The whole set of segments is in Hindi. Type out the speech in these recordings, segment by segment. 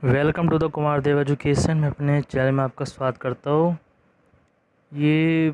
Welcome to the Kumar Dev education. मैं अपने चैनल में आपका स्वागत करता हूँ। ये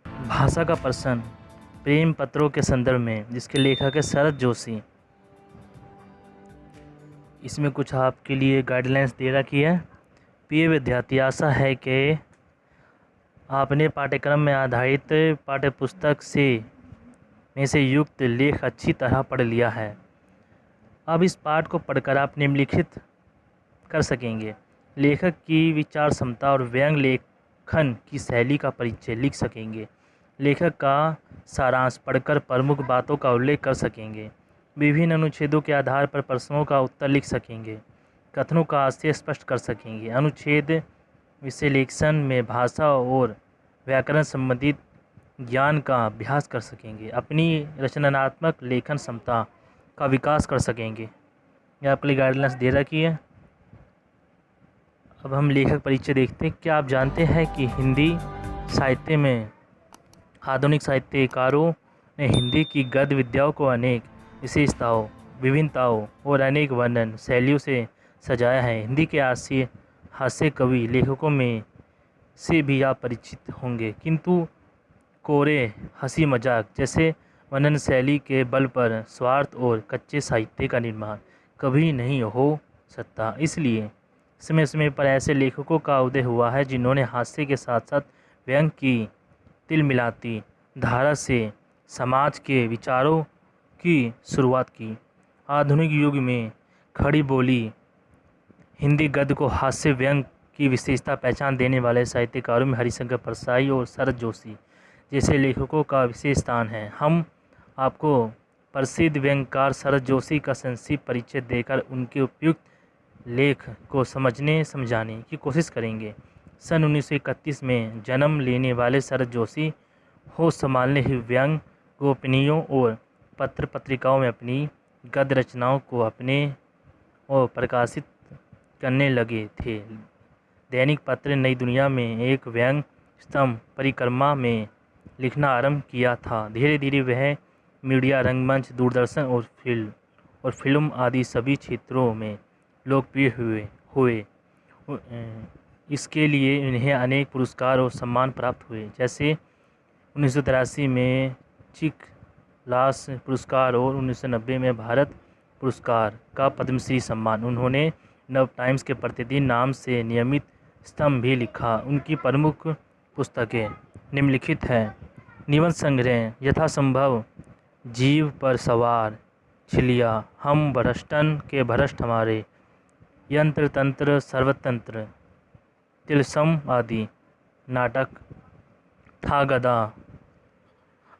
भाषा का प्रश्न प्रेम पत्रों के संदर्भ में, जिसके लेखक है शरद जोशी। इसमें कुछ आपके लिए गाइडलाइंस दे रखी है। प्रिय विद्यार्थी, आशा है कि आपने पाठ्यक्रम में आधारित पाठ्यपुस्तक में से युक्त लेख अच्छी तरह पढ़ लिया है। अब इस पाठ को पढ़कर आप निम्नलिखित कर सकेंगे। लेखक की विचार क्षमता और व्यंग लेखन की शैली का परिचय लिख सकेंगे। लेखक का सारांश पढ़कर प्रमुख बातों का उल्लेख कर सकेंगे। विभिन्न अनुच्छेदों के आधार पर प्रश्नों का उत्तर लिख सकेंगे। कथनों का आशय स्पष्ट कर सकेंगे। अनुच्छेद विश्लेषण में भाषा और व्याकरण संबंधित ज्ञान का अभ्यास कर सकेंगे। अपनी रचनात्मक लेखन क्षमता का विकास कर सकेंगे। यह आपके लिए गाइडलाइंस दे रखी है। अब हम लेखक परिचय देखते हैं। क्या आप जानते हैं कि हिंदी साहित्य में आधुनिक साहित्यकारों ने हिंदी की गद्य विद्याओं को अनेक विशेषताओं, विभिन्नताओं और अनेक वर्णन शैलियों से सजाया है। हिंदी के हास्य कवि लेखकों में से भी आप परिचित होंगे, किंतु कोरे हंसी मजाक जैसे वर्णन शैली के बल पर स्वार्थ और कच्चे साहित्य का निर्माण कभी नहीं हो सकता। इसलिए समय समय पर ऐसे लेखकों का उदय हुआ है जिन्होंने हास्य के साथ साथ व्यंग की तिलमिलाती धारा से समाज के विचारों की शुरुआत की। आधुनिक युग में खड़ी बोली हिंदी गद्य को हास्य व्यंग की विशेषता पहचान देने वाले साहित्यकारों में हरिशंकर परसाई और शरद जोशी जैसे लेखकों का विशेष स्थान है। हम आपको प्रसिद्ध व्यंग्यकार शरद जोशी का संक्षिप्त परिचय देकर उनके उपयुक्त लेख को समझाने की कोशिश करेंगे। सन 1931 में जन्म लेने वाले शरद जोशी होश संभालने ही व्यंग्य, गोपनीयों और पत्र पत्रिकाओं में अपनी गद्य रचनाओं को अपने और प्रकाशित करने लगे थे। दैनिक पत्र नई दुनिया में एक व्यंग्य स्तंभ परिक्रमा में लिखना आरंभ किया था। धीरे धीरे वह मीडिया, रंगमंच, दूरदर्शन और फिल्म आदि सभी क्षेत्रों में लोकप्रिय हुए। इसके लिए इन्हें अनेक पुरस्कार और सम्मान प्राप्त हुए, जैसे 1983 में चिक-लास पुरस्कार और 1990 में भारत पुरस्कार का पद्मश्री सम्मान। उन्होंने नव टाइम्स के प्रतिदिन नाम से नियमित स्तंभ भी लिखा। उनकी प्रमुख पुस्तकें निम्नलिखित हैं। निबंध संग्रह यथासंभव, जीव पर सवार, छिलिया, हम भ्रष्टन के भ्रष्ट हमारे, यंत्र तंत्र सर्वतंत्र, तिलस्म आदि, नाटक, था गदा,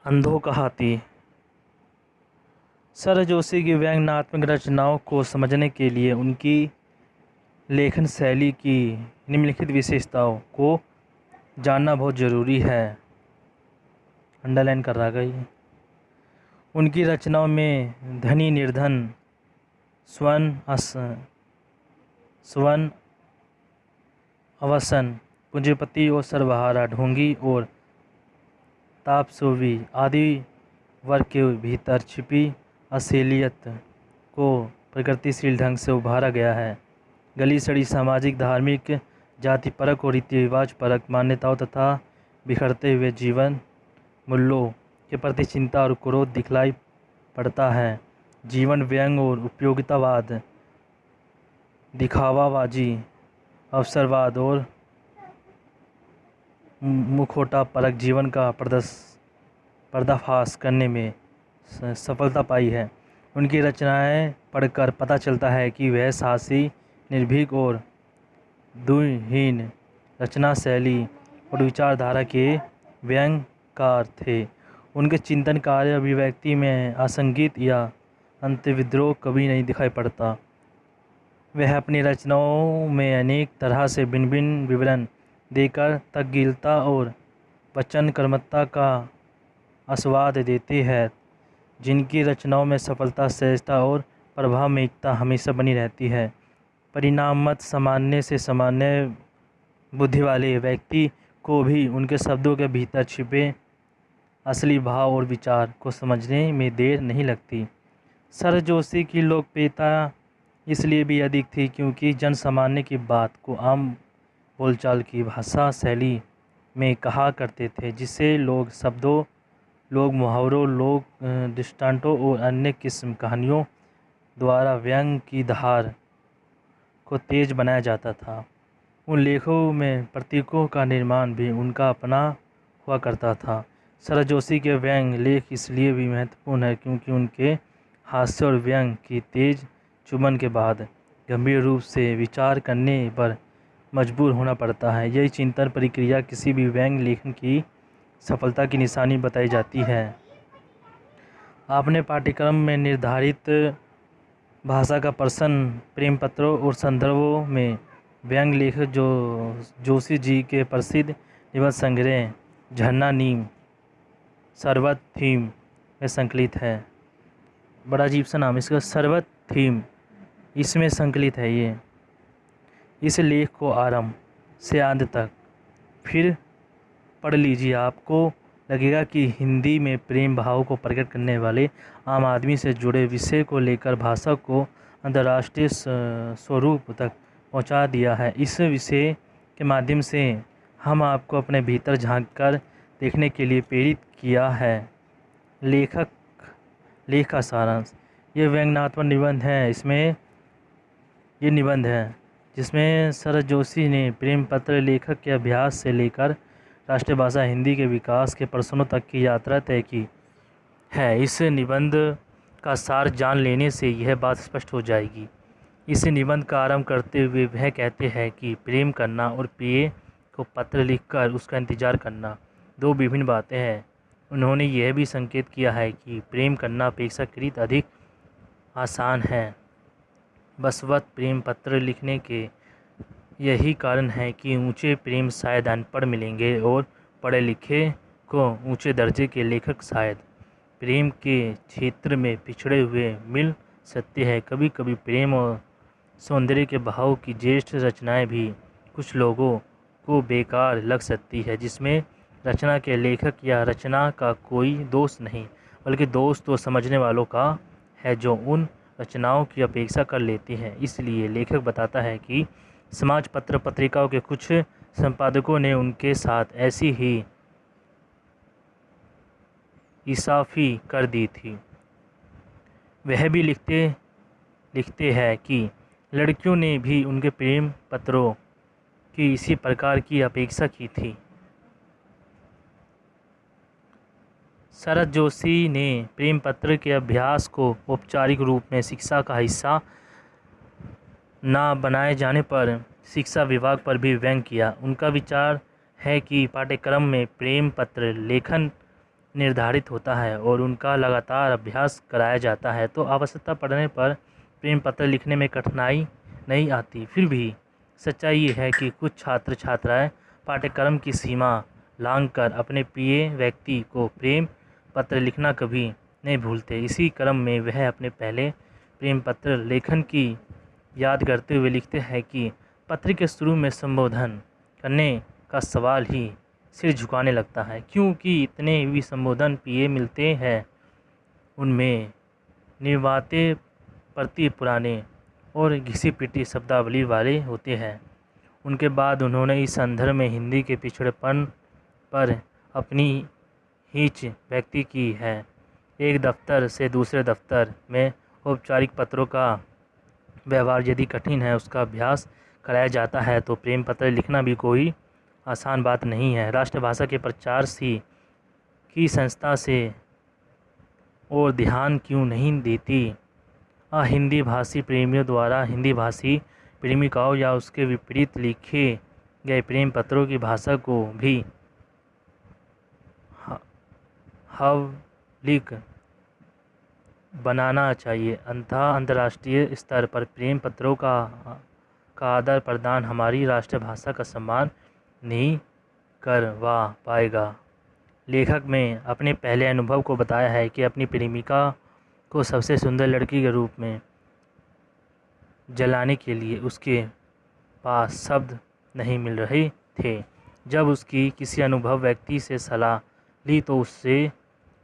अंधों का हाथी। शरद जोशी की व्यंग्यात्मक रचनाओं को समझने के लिए उनकी लेखन शैली की निम्नलिखित विशेषताओं को जानना बहुत ज़रूरी है। अंडरलाइन कर रहा है। उनकी रचनाओं में धनी निर्धन, स्वर्ण अवसन, पूंजीपति और सर्वहारा, ढोंगी और तापसवी आदि वर्ग के भीतर छिपी असलियत को प्रगतिशील ढंग से उभारा गया है। गली सड़ी सामाजिक, धार्मिक, जाति परक और रीति रिवाज परक मान्यताओं तथा बिखरते हुए जीवन मूल्यों के प्रति चिंता और क्रोध दिखलाई पड़ता है। जीवन व्यंग और उपयोगितावाद, दिखावाबाजी, अवसरवाद और मुखौटा परक जीवन का पर्दाफाश करने में सफलता पाई है। उनकी रचनाएं पढ़कर पता चलता है कि वह साहसी, निर्भीक और द्वंद्वहीन रचना शैली और विचारधारा के व्यंग्यकार थे। उनके चिंतन, कार्य, अभिव्यक्ति में असंगीत या अंतर्विद्रोह कभी नहीं दिखाई पड़ता। वह अपनी रचनाओं में अनेक तरह से भिन्न भिन्न विवरण देकर तकलीलता और वचन कर्मता का आस्वाद देते हैं। जिनकी रचनाओं में सफलता, सहजता और प्रभावमेकता हमेशा बनी रहती है। परिणामत सामान्य से सामान्य बुद्धि वाले व्यक्ति को भी उनके शब्दों के भीतर छिपे असली भाव और विचार को समझने में देर नहीं लगती। शरद जोशी की लोकप्रियता इसलिए भी अधिक थी क्योंकि जनसामान्य की बात को आम बोलचाल की भाषा शैली में कहा करते थे, जिससे लोग शब्दों, लोग मुहावरों, लोग दृष्टांतों और अन्य किस्म कहानियों द्वारा व्यंग की धार को तेज बनाया जाता था। उन लेखों में प्रतीकों का निर्माण भी उनका अपना हुआ करता था। शरद जोशी के व्यंग लेख इसलिए भी महत्वपूर्ण है क्योंकि उनके हास्य और व्यंग की तेज चुभन के बाद गंभीर रूप से विचार करने पर मजबूर होना पड़ता है। यही चिंतन प्रक्रिया किसी भी व्यंग लेखन की सफलता की निशानी बताई जाती है। आपने पाठ्यक्रम में निर्धारित भाषा का प्रश्न प्रेम पत्रों और संदर्भों में व्यंग लेखक जोशी जी के प्रसिद्ध निबंध संग्रह झरना नीम शरबत थीम में संकलित है। बड़ा अजीब सा नाम इसका, शरबत थीम, इसमें संकलित है ये। इस लेख को आरंभ से अंत तक फिर पढ़ लीजिए, आपको लगेगा कि हिंदी में प्रेम भाव को प्रकट करने वाले आम आदमी से जुड़े विषय को लेकर भाषा को अंतर्राष्ट्रीय स्वरूप तक पहुंचा दिया है। इस विषय के माध्यम से हम आपको अपने भीतर झांक कर देखने के लिए प्रेरित किया है। लेख का सारांश, ये व्यंग्यात्मक निबंध है। ये निबंध है जिसमें शरद जोशी ने प्रेम पत्र लेखक के अभ्यास से लेकर राष्ट्रीय भाषा हिंदी के विकास के प्रश्नों तक की यात्रा तय की है। इस निबंध का सार जान लेने से यह बात स्पष्ट हो जाएगी। इस निबंध का आरंभ करते हुए वह कहते हैं कि प्रेम करना और प्रिय को पत्र लिखकर उसका इंतजार करना दो विभिन्न बातें हैं। उन्होंने यह भी संकेत किया है कि प्रेम करना अपेक्षाकृत अधिक आसान है। बसवत प्रेम पत्र लिखने के यही कारण है कि ऊंचे प्रेम शायद अनपढ़ मिलेंगे और पढ़े लिखे को ऊंचे दर्जे के लेखक शायद प्रेम के क्षेत्र में पिछड़े हुए मिल सकते हैं। कभी कभी प्रेम और सौंदर्य के भाव की ज्येष्ठ रचनाएं भी कुछ लोगों को बेकार लग सकती है, जिसमें रचना के लेखक या रचना का कोई दोष नहीं, बल्कि दोष तो समझने वालों का है जो उन रचनाओं की अपेक्षा कर लेते हैं। इसलिए लेखक बताता है कि समाज पत्र पत्रिकाओं के कुछ संपादकों ने उनके साथ ऐसी ही इंसाफी कर दी थी। वह भी लिखते हैं कि लड़कियों ने भी उनके प्रेम पत्रों की इसी प्रकार की अपेक्षा की थी। शरद जोशी ने प्रेम पत्र के अभ्यास को औपचारिक रूप में शिक्षा का हिस्सा न बनाए जाने पर शिक्षा विभाग पर भी व्यंग किया। उनका विचार है कि पाठ्यक्रम में प्रेम पत्र लेखन निर्धारित होता है और उनका लगातार अभ्यास कराया जाता है तो आवश्यकता पड़ने पर प्रेम पत्र लिखने में कठिनाई नहीं आती। फिर भी सच्चाई ये है कि कुछ छात्र छात्राएं पाठ्यक्रम की सीमा लांघकर अपने प्रिय व्यक्ति को प्रेम पत्र लिखना कभी नहीं भूलते। इसी क्रम में वह अपने पहले प्रेम पत्र लेखन की याद करते हुए लिखते हैं कि पत्र के शुरू में संबोधन करने का सवाल ही सिर झुकाने लगता है, क्योंकि इतने भी संबोधन प्रिय मिलते हैं। उनमें निर्वाते प्रति पुराने और घिसी पिटी शब्दावली वाले होते हैं। उनके बाद उन्होंने इस संदर्भ में हिंदी के पिछड़ेपन पर अपनी हिच व्यक्त की है। एक दफ्तर से दूसरे दफ्तर में औपचारिक पत्रों का व्यवहार यदि कठिन है, उसका अभ्यास कराया जाता है तो प्रेम पत्र लिखना भी कोई आसान बात नहीं है। राष्ट्रभाषा के प्रचार सी की संस्था से और ध्यान क्यों नहीं देती? हिंदी भाषी प्रेमियों द्वारा हिंदी भाषी प्रेमिकाओं या उसके विपरीत लिखे गए प्रेम पत्रों की भाषा को भी हवलिक बनाना चाहिए। अंतर्राष्ट्रीय स्तर पर प्रेम पत्रों का आदर प्रदान हमारी राष्ट्रभाषा का सम्मान नहीं करवा पाएगा। लेखक में अपने पहले अनुभव को बताया है कि अपनी प्रेमिका को सबसे सुंदर लड़की के रूप में जलाने के लिए उसके पास शब्द नहीं मिल रहे थे। जब उसकी किसी अनुभव व्यक्ति से सलाह ली तो उससे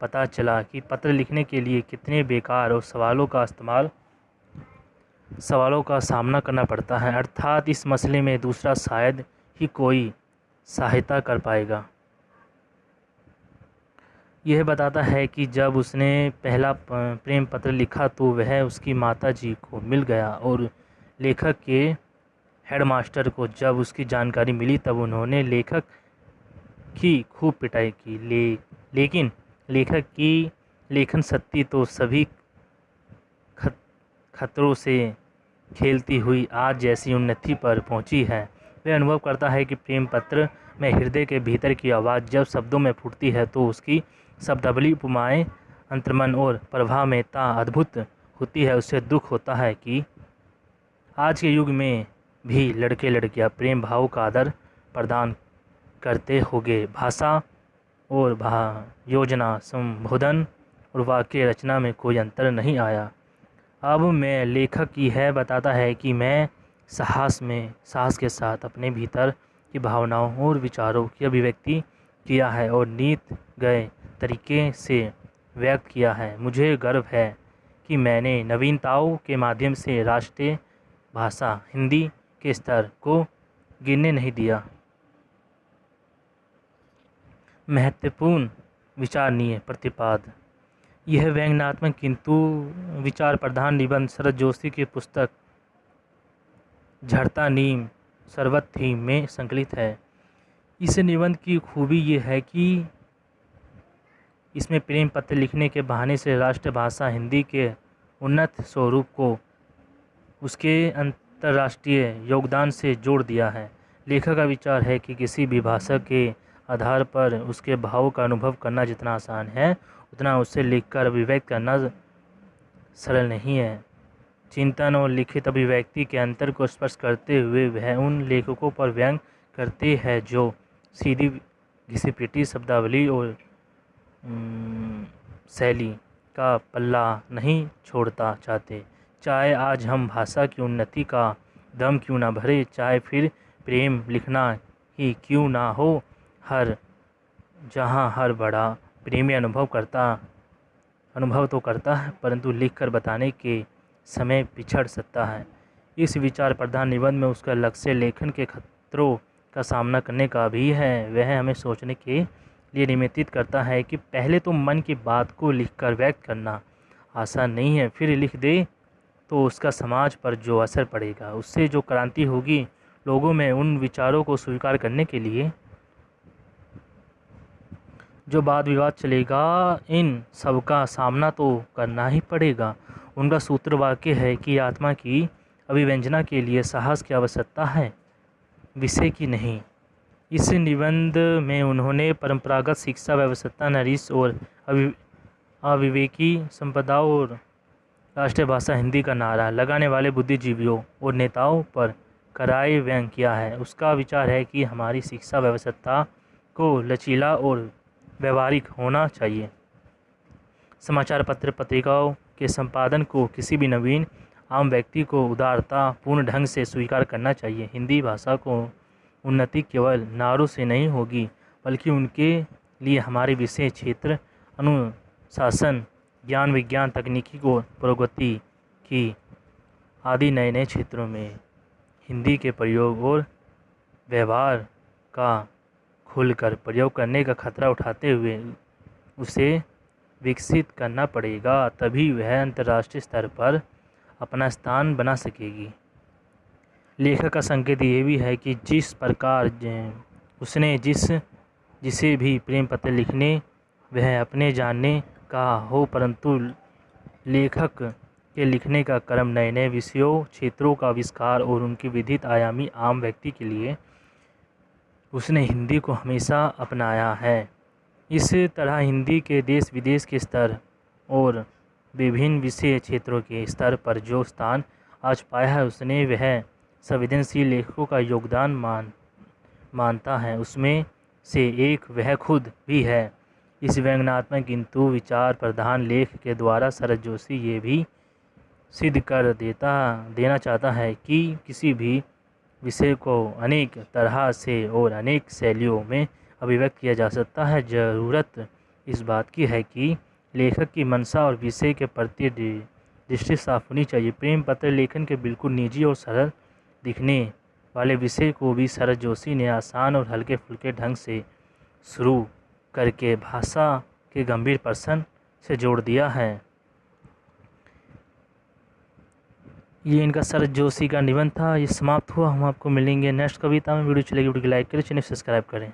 पता चला कि पत्र लिखने के लिए कितने बेकार और सवालों का इस्तेमाल सवालों का सामना करना पड़ता है, अर्थात इस मसले में दूसरा शायद ही कोई सहायता कर पाएगा। यह बताता है कि जब उसने पहला प्रेम पत्र लिखा तो वह उसकी माताजी को मिल गया और लेखक के हेडमास्टर को जब उसकी जानकारी मिली तब उन्होंने लेखक की खूब पिटाई की। लेकिन लेखक की लेखन शक्ति तो सभी खतरों से खेलती हुई आज जैसी उन्नति पर पहुंची है। वह अनुभव करता है कि प्रेम पत्र में हृदय के भीतर की आवाज़ जब शब्दों में फूटती है तो उसकी शब्दावली, उपमाएं, अंतर्मन और प्रभाव में इतना अद्भुत होती है। उससे दुख होता है कि आज के युग में भी लड़के लड़कियां प्रेम भाव का आदर प्रदान करते होंगे। भाषा और योजना, संबोधन और वाक्य रचना में कोई अंतर नहीं आया। अब मैं लेखक यह बताता है कि मैं साहस के साथ अपने भीतर की भावनाओं और विचारों की अभिव्यक्ति किया है और नीत गए तरीके से व्यक्त किया है। मुझे गर्व है कि मैंने नवीनताओं के माध्यम से राष्ट्रीय भाषा हिंदी के स्तर को गिरने नहीं दिया। महत्वपूर्ण विचारणीय प्रतिपाद। यह व्यंग्यात्मक किंतु विचार प्रधान निबंध शरद जोशी की पुस्तक झड़ता नीम शरबत थीम में संकलित है। इस निबंध की खूबी यह है कि इसमें प्रेम पत्र लिखने के बहाने से राष्ट्रभाषा हिंदी के उन्नत स्वरूप को उसके अंतर्राष्ट्रीय योगदान से जोड़ दिया है। लेखक का विचार है कि किसी भी भाषा के आधार पर उसके भावों का अनुभव करना जितना आसान है उतना उसे लिखकर अभिव्यक्त करना सरल नहीं है। चिंतन और लिखित अभिव्यक्ति के अंतर को स्पष्ट करते हुए वह उन लेखकों पर व्यंग करते हैं जो सीधी घिसी-पिटी शब्दावली और शैली का पल्ला नहीं छोड़ता चाहते। चाहे आज हम भाषा की उन्नति का दम क्यों ना भरे, चाहे फिर प्रेम लिखना ही क्यों ना हो, जहाँ हर बड़ा प्रेमी अनुभव तो करता है परंतु लिखकर बताने के समय पिछड़ सकता है। इस विचार प्रधान निबंध में उसका लक्ष्य लेखन के खतरों का सामना करने का भी है। वह हमें सोचने के लिए निमित्त करता है कि पहले तो मन की बात को लिखकर व्यक्त करना आसान नहीं है, फिर लिख दे तो उसका समाज पर जो असर पड़ेगा, उससे जो क्रांति होगी लोगों में उन विचारों को स्वीकार करने के लिए जो वाद विवाद चलेगा, इन सब का सामना तो करना ही पड़ेगा। उनका सूत्र वाक्य है कि आत्मा की अभिव्यंजना के लिए साहस की आवश्यकता है, विषय की नहीं। इस निबंध में उन्होंने परंपरागत शिक्षा व्यवस्था, नरीश और अविवेकी संप्रदायों और राष्ट्रीय भाषा हिंदी का नारा लगाने वाले बुद्धिजीवियों और नेताओं पर कराए व्यंग किया है। उसका विचार है कि हमारी शिक्षा व्यवस्था को लचीला और व्यवहारिक होना चाहिए। समाचार पत्र पत्रिकाओं के संपादन को किसी भी नवीन आम व्यक्ति को उदारता पूर्ण ढंग से स्वीकार करना चाहिए। हिंदी भाषा को उन्नति केवल नारों से नहीं होगी बल्कि उनके लिए हमारे विषय क्षेत्र, अनुशासन, ज्ञान विज्ञान, तकनीकी को प्रगति की आदि नए नए क्षेत्रों में हिंदी के प्रयोग और व्यवहार का खुलकर प्रयोग करने का खतरा उठाते हुए उसे विकसित करना पड़ेगा, तभी वह अंतर्राष्ट्रीय स्तर पर अपना स्थान बना सकेगी। लेखक का संकेत ये भी है कि जिस प्रकार उसने जिसे भी प्रेम पत्र लिखने वह अपने जानने का हो, परंतु लेखक के लिखने का क्रम नए नए विषयों, क्षेत्रों का आविष्कार और उनकी विधित आयामी आम व्यक्ति के लिए उसने हिंदी को हमेशा अपनाया है। इस तरह हिंदी के देश विदेश के स्तर और विभिन्न विषय क्षेत्रों के स्तर पर जो स्थान आज पाया है उसने वह संवेदनशील लेखकों का योगदान मानता है। उसमें से एक वह खुद भी है। इस व्यंग्यात्मक किंतु विचार प्रधान लेख के द्वारा शरद जोशी ये भी सिद्ध कर देना चाहता है कि किसी भी विषय को अनेक तरह से और अनेक शैलियों में अभिव्यक्त किया जा सकता है। ज़रूरत इस बात की है कि लेखक की मंशा और विषय के प्रति दृष्टि साफ होनी चाहिए। प्रेम पत्र लेखन के बिल्कुल निजी और सरल दिखने वाले विषय को भी शरद जोशी ने आसान और हल्के फुल्के ढंग से शुरू करके भाषा के गंभीर प्रश्न से जोड़ दिया है। ये इनका शरद जोशी का निबंध था। ये समाप्त हुआ। हम आपको मिलेंगे नेक्स्ट कविता में। वीडियो चलेगी वीडियो को लाइक करें, चैनल सब्सक्राइब करें।